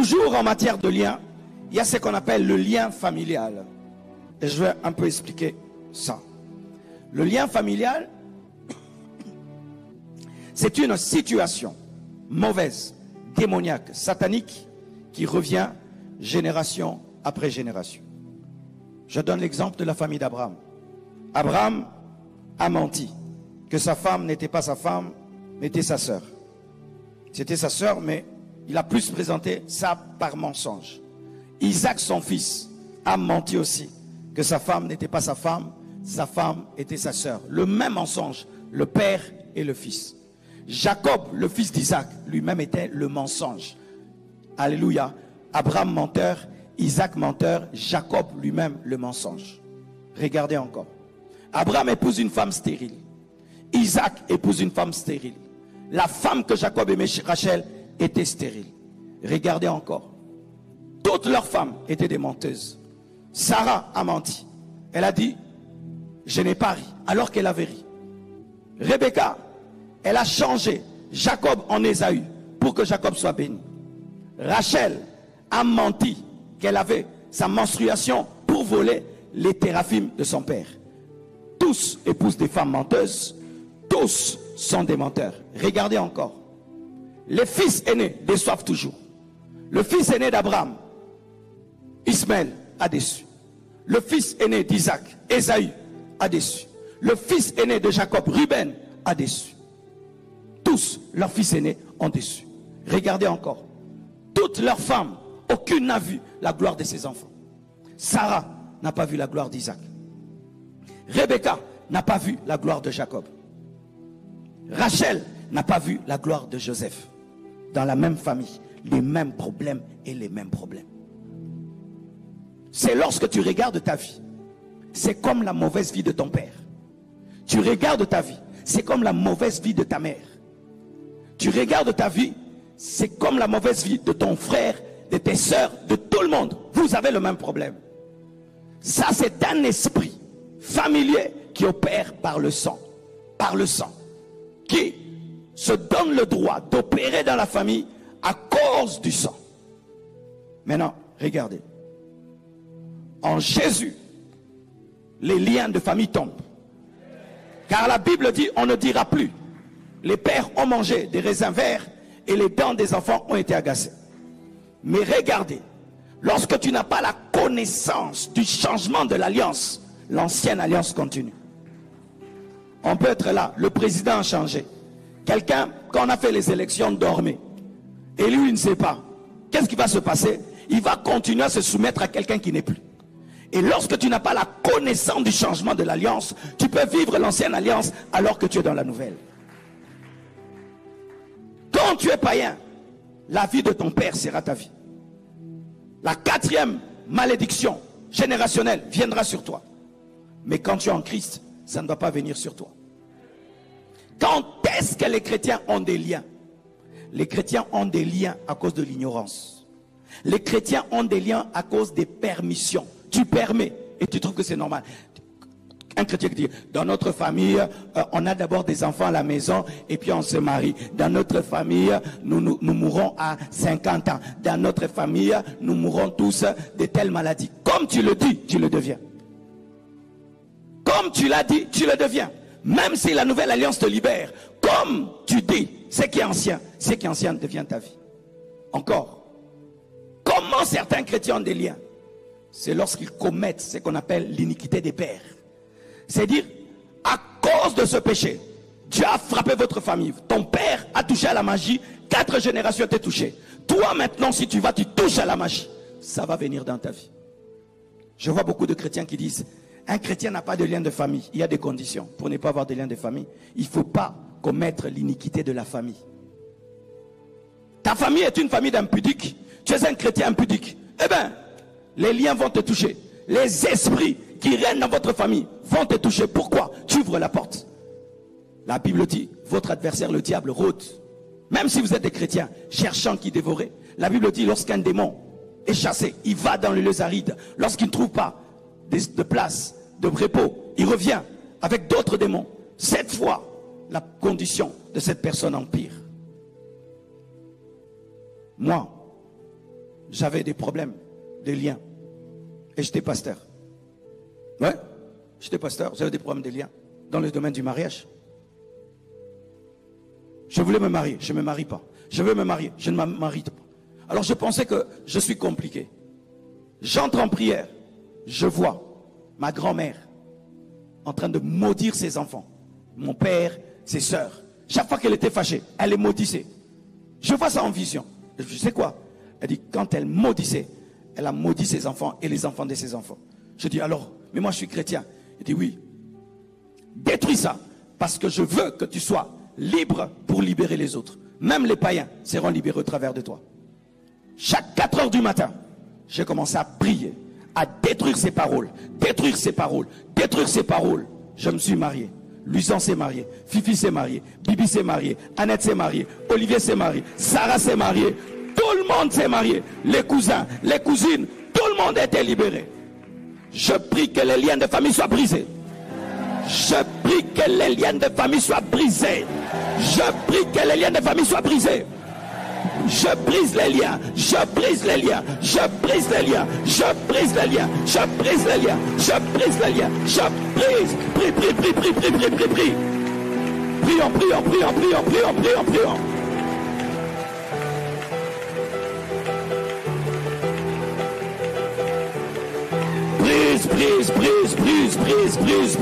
Toujours en matière de lien, il y a ce qu'on appelle le lien familial. Et je vais un peu expliquer ça. Le lien familial, c'est une situation mauvaise, démoniaque, satanique, qui revient génération après génération. Je donne l'exemple de la famille d'Abraham. Abraham a menti que sa femme n'était pas sa femme, mais était sa sœur. C'était sa sœur, mais il a plus présenté ça par mensonge. Isaac, son fils, a menti aussi que sa femme n'était pas sa femme était sa sœur. Le même mensonge, le père et le fils. Jacob, le fils d'Isaac, lui-même était le mensonge. Alléluia. Abraham menteur, Isaac menteur, Jacob lui-même le mensonge. Regardez encore. Abraham épouse une femme stérile. Isaac épouse une femme stérile. La femme que Jacob aimait, Rachel, était stérile. Regardez encore. Toutes leurs femmes étaient des menteuses. Sarah a menti. Elle a dit, je n'ai pas ri, alors qu'elle avait ri. Rebecca, elle a changé Jacob en Ésaü pour que Jacob soit béni. Rachel a menti qu'elle avait sa menstruation pour voler les téraphimes de son père. Tous épousent des femmes menteuses. Tous sont des menteurs. Regardez encore. Les fils aînés déçoivent toujours. Le fils aîné d'Abraham, Ismaël, a déçu. Le fils aîné d'Isaac, Ésaü, a déçu. Le fils aîné de Jacob, Ruben, a déçu. Tous leurs fils aînés ont déçu. Regardez encore. Toutes leurs femmes, aucune n'a vu la gloire de ses enfants. Sarah n'a pas vu la gloire d'Isaac. Rebecca n'a pas vu la gloire de Jacob. Rachel n'a pas vu la gloire de Joseph. Dans la même famille, les mêmes problèmes et les mêmes problèmes. C'est lorsque tu regardes ta vie, c'est comme la mauvaise vie de ton père. Tu regardes ta vie, c'est comme la mauvaise vie de ta mère. Tu regardes ta vie, c'est comme la mauvaise vie de ton frère, de tes soeurs, de tout le monde. Vous avez le même problème. Ça, c'est un esprit familier qui opère par le sang. Par le sang. Qui se donne le droit d'opérer dans la famille à cause du sang. Maintenant, regardez. En Jésus, les liens de famille tombent. Car la Bible dit, on ne dira plus. Les pères ont mangé des raisins verts et les dents des enfants ont été agacées. Mais regardez, lorsque tu n'as pas la connaissance du changement de l'alliance, l'ancienne alliance continue. On peut être là, le président a changé. Quelqu'un, quand on a fait les élections, dormait. Et lui, il ne sait pas. Qu'est-ce qui va se passer? Il va continuer à se soumettre à quelqu'un qui n'est plus. Et lorsque tu n'as pas la connaissance du changement de l'alliance, tu peux vivre l'ancienne alliance alors que tu es dans la nouvelle. Quand tu es païen, la vie de ton père sera ta vie. La 4e malédiction générationnelle viendra sur toi. Mais quand tu es en Christ, ça ne va pas venir sur toi. Quand est-ce que les chrétiens ont des liens? Les chrétiens ont des liens à cause de l'ignorance. Les chrétiens ont des liens à cause des permissions. Tu permets et tu trouves que c'est normal. Un chrétien qui dit, dans notre famille, on a d'abord des enfants à la maison et puis on se marie. Dans notre famille, nous mourrons à 50 ans. Dans notre famille, nous mourrons tous de telles maladies. Comme tu le dis, tu le deviens. Comme tu l'as dit, tu le deviens. Même si la nouvelle alliance te libère, comme tu dis, ce qui est ancien devient ta vie. Encore. Comment certains chrétiens ont des liens? C'est lorsqu'ils commettent ce qu'on appelle l'iniquité des pères. C'est-à-dire, à cause de ce péché, Dieu a frappé votre famille. Ton père a touché à la magie, 4 générations étaient touchées. Toi maintenant, si tu vas, tu touches à la magie. Ça va venir dans ta vie. Je vois beaucoup de chrétiens qui disent, un chrétien n'a pas de lien de famille. Il y a des conditions pour ne pas avoir de lien de famille. Il ne faut pas commettre l'iniquité de la famille. Ta famille est une famille d'impudiques. Tu es un chrétien impudique. Eh bien, les liens vont te toucher. Les esprits qui règnent dans votre famille vont te toucher. Pourquoi? Tu ouvres la porte. La Bible dit, votre adversaire, le diable, rôde. Même si vous êtes des chrétiens, cherchant qui dévorer. La Bible dit, lorsqu'un démon est chassé, il va dans les lieux arides. Lorsqu'il ne trouve pas de place, de repos, il revient avec d'autres démons. Cette fois, la condition de cette personne empire. Moi, j'avais des problèmes, des liens. Et j'étais pasteur. Ouais, j'étais pasteur, j'avais des problèmes de liens dans le domaine du mariage. Je voulais me marier, je ne me marie pas. Je veux me marier, je ne me marie pas. Alors je pensais que je suis compliqué. J'entre en prière, je vois ma grand-mère en train de maudire ses enfants. Mon père, ses sœurs. Chaque fois qu'elle était fâchée, elle les maudissait. Je vois ça en vision. Je sais quoi? Elle dit, quand elle maudissait, elle a maudit ses enfants et les enfants de ses enfants. Je dis, alors, mais moi je suis chrétien. Il dit, oui. Détruis ça, parce que je veux que tu sois libre pour libérer les autres. Même les païens seront libérés au travers de toi. Chaque 4 heures du matin, j'ai commencé à prier, à détruire ces paroles, détruire ces paroles, détruire ces paroles. Je me suis marié. Luisan s'est marié, Fifi s'est marié, Bibi s'est marié, Annette s'est mariée, Olivier s'est marié, Sarah s'est mariée, tout le monde s'est marié, les cousins, les cousines, tout le monde a été libéré. Je prie que les liens de famille soient brisés. Je prie que les liens de famille soient brisés. Je prie que les liens de famille soient brisés. Je brise les liens, je brise les liens, je brise les liens, je brise les liens, je brise les liens, je brise les liens, je brise. Prie, prie, prie, prie, prie, prie, prie, prie. Prions, prions, prions, prions, prions, prions, prions. Brise, brise, brise, brise, brise, brise.